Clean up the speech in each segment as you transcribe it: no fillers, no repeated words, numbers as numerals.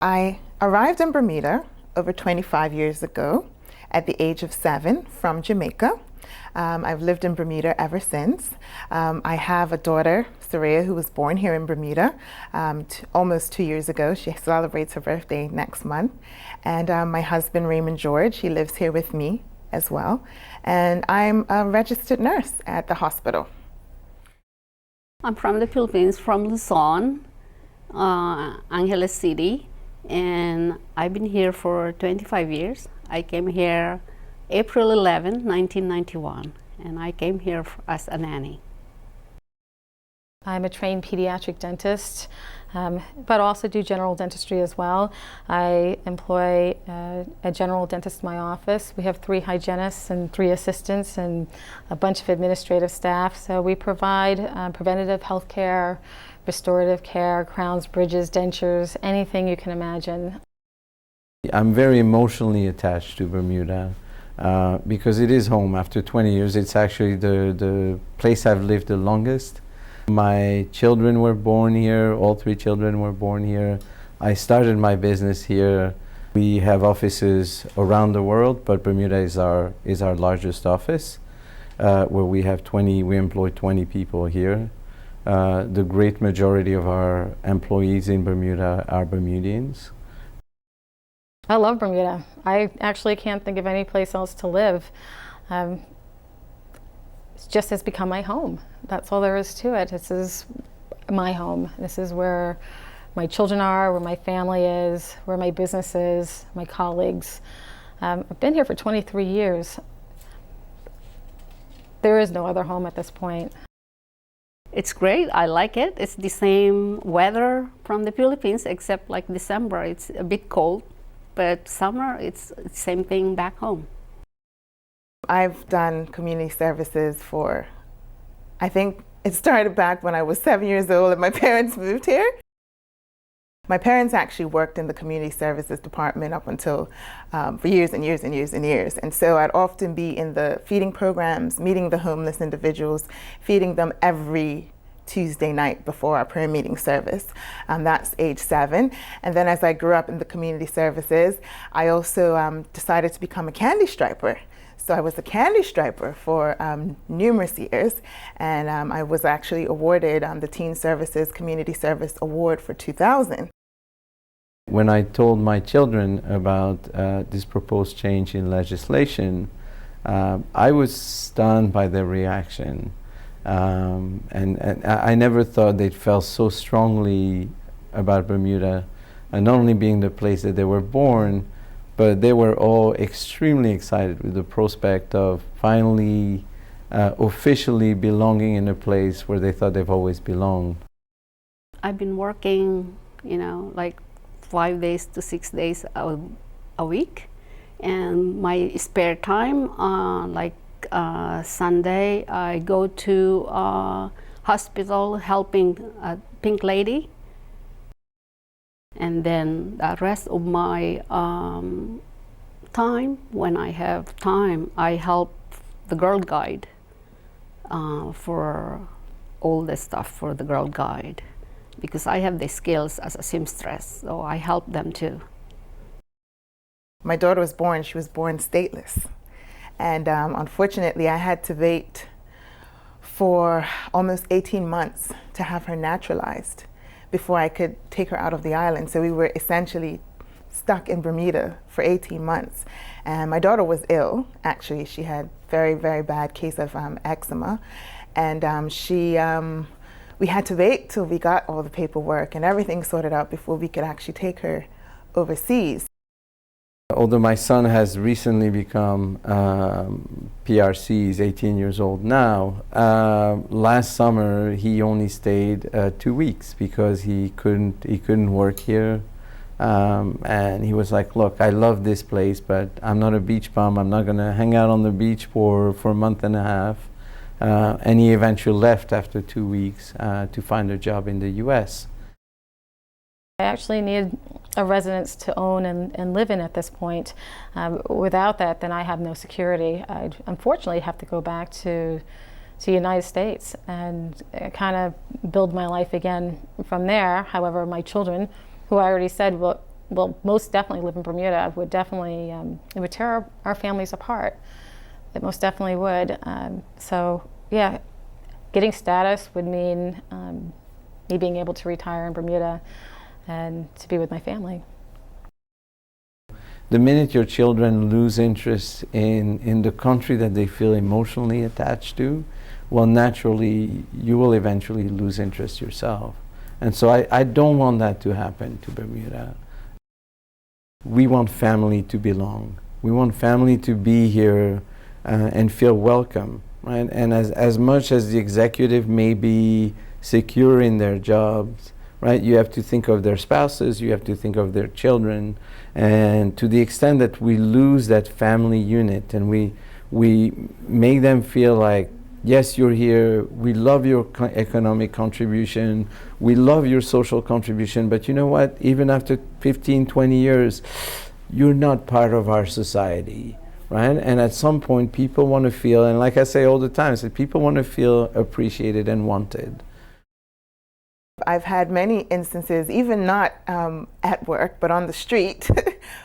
I arrived in Bermuda over 25 years ago at the age of 7 from Jamaica. I've lived in Bermuda ever since. I have a daughter, Saraya, who was born here in Bermuda almost 2 years ago. She celebrates her birthday next month. And my husband, Raymond George, he lives here with me as well. And I'm a registered nurse at the hospital. I'm from the Philippines, from Luzon, Angeles City, and I've been here for 25 years. I came here April 11, 1991, and I came here as a nanny. I'm a trained pediatric dentist, but also do general dentistry as well. I employ a general dentist in my office. We have 3 hygienists and 3 assistants and a bunch of administrative staff. So we provide preventative health care, restorative care, crowns, bridges, dentures, anything you can imagine. I'm very emotionally attached to Bermuda because it is home. After 20 years, it's actually the place I've lived the longest. My children were born here, all 3 children were born here. I started my business here. We have offices around the world, but Bermuda is our largest office, where we employ 20 people here. The great majority of our employees in Bermuda are Bermudians. I love Bermuda. I actually can't think of any place else to live. It just has become my home. That's all there is to it. This is my home. This is where my children are, where my family is, where my business is, my colleagues. I've been here for 23 years. There is no other home at this point. It's great, I like it. It's the same weather from the Philippines, except like December, it's a bit cold, but summer, it's the same thing back home. I've done community services for, I think it started back when I was 7 years old and my parents moved here. My parents actually worked in the community services department up until for years and years and years and years. And so I'd often be in the feeding programs, meeting the homeless individuals, feeding them every Tuesday night before our prayer meeting service. That's age 7. And then as I grew up in the community services, I also decided to become a candy striper. So I was a candy striper for numerous years, and I was actually awarded the Teen Services Community Service Award for 2000. When I told my children about this proposed change in legislation, I was stunned by their reaction. And I never thought they'd felt so strongly about Bermuda, and not only being the place that they were born, but they were all extremely excited with the prospect of finally officially belonging in a place where they thought they've always belonged. I've been working, like 5 days to 6 days a week, and my spare time, like Sunday, I go to hospital helping a pink lady. And then the rest of my time, when I have time, I help the Girl Guide for all the stuff for the Girl Guide, because I have the skills as a seamstress, so I help them too. My daughter was born, she was born stateless. And unfortunately, I had to wait for almost 18 months to have her naturalized before I could take her out of the island. So we were essentially stuck in Bermuda for 18 months. And my daughter was ill, actually. She had very, very bad case of eczema. And we had to wait till we got all the paperwork and everything sorted out before we could actually take her overseas. Although my son has recently become PRC, he's 18 years old now, last summer he only stayed 2 weeks because he couldn't work here, and he was like, look, I love this place, but I'm not a beach bum. I'm not going to hang out on the beach for a month and a half. And he eventually left after 2 weeks to find a job in the US. I actually need a residence to own and live in at this point. Without that, then I have no security. I'd unfortunately have to go back to the United States and kind of build my life again from there. However, my children, who I already said, well, well, most definitely live in Bermuda would definitely, it would tear our families apart. It most definitely would. So yeah, getting status would mean me being able to retire in Bermuda and to be with my family. The minute your children lose interest in the country that they feel emotionally attached to, well, naturally, you will eventually lose interest yourself. And so I don't want that to happen to Bermuda. We want family to belong. We want family to be here and feel welcome, right? And as much as the executive may be secure in their jobs, right, you have to think of their spouses, you have to think of their children, and to the extent that we lose that family unit and we make them feel like, yes, you're here, we love your economic contribution, we love your social contribution, but you know what, even after 15, 20 years, you're not part of our society, right? And at some point, people want to feel, and like I say all the time, people want to feel appreciated and wanted. I've had many instances, even not at work, but on the street,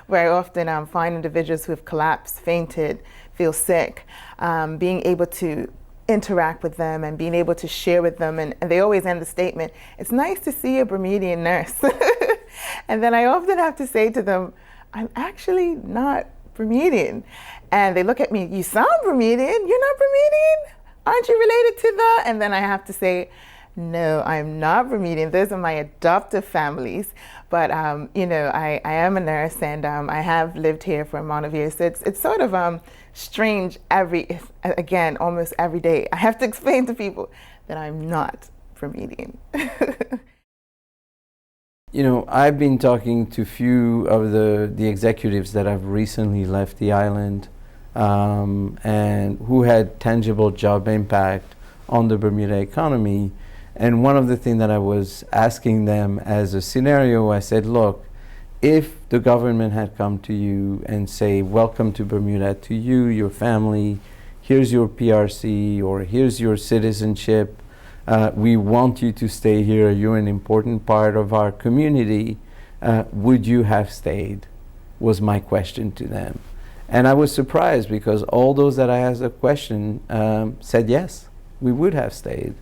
where I often find individuals who have collapsed, fainted, feel sick, being able to interact with them and being able to share with them, and they always end the statement, "It's nice to see a Bermudian nurse." And then I often have to say to them, "I'm actually not Bermudian." And they look at me, "You sound Bermudian, you're not Bermudian? Aren't you related to the?" And then I have to say, "No, I'm not Bermudian. Those are my adoptive families. But you know, I am a nurse, and I have lived here for a amount of years." So it's sort of strange again, almost every day. I have to explain to people that I'm not Bermudian. You know, I've been talking to few of the executives that have recently left the island and who had tangible job impact on the Bermuda economy. And one of the things that I was asking them as a scenario, I said, look, if the government had come to you and say, welcome to Bermuda, to you, your family, here's your PRC or here's your citizenship, we want you to stay here, you're an important part of our community, would you have stayed? Was my question to them. And I was surprised because all those that I asked the question said yes, we would have stayed.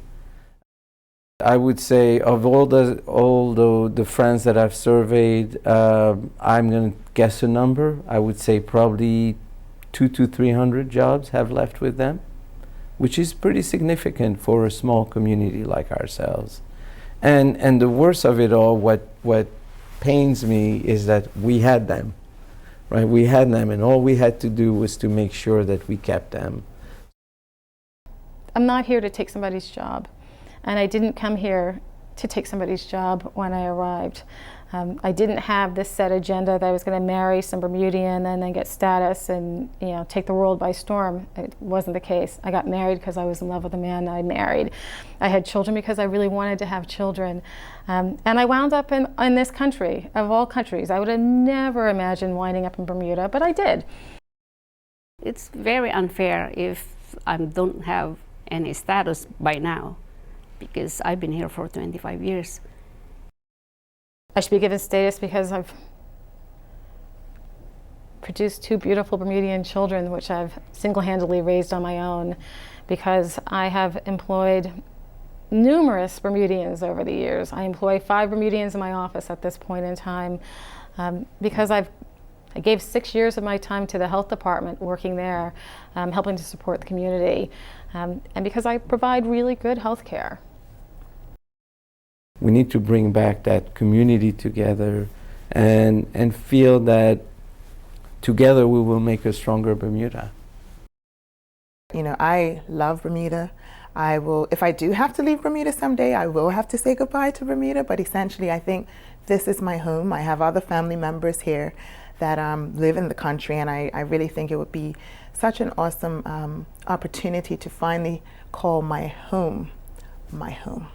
I would say of all the friends that I've surveyed, I'm going to guess a number. I would say probably 200 to 300 jobs have left with them, which is pretty significant for a small community like ourselves. And the worst of it all, what pains me is that we had them, right? We had them, and all we had to do was to make sure that we kept them. I'm not here to take somebody's job. And I didn't come here to take somebody's job when I arrived. I didn't have this set agenda that I was going to marry some Bermudian and then get status and, you know, take the world by storm. It wasn't the case. I got married because I was in love with the man I married. I had children because I really wanted to have children. And I wound up in this country, of all countries. I would have never imagined winding up in Bermuda, but I did. It's very unfair if I don't have any status by now, because I've been here for 25 years. I should be given status because I've produced 2 beautiful Bermudian children, which I've single-handedly raised on my own, because I have employed numerous Bermudians over the years. I employ 5 Bermudians in my office at this point in time, because I gave 6 years of my time to the health department working there, helping to support the community, and because I provide really good health care. We need to bring back that community together and feel that together we will make a stronger Bermuda. You know, I love Bermuda. I will, if I do have to leave Bermuda someday, I will have to say goodbye to Bermuda, but essentially I think this is my home. I have other family members here that live in the country, and I really think it would be such an awesome opportunity to finally call my home my home.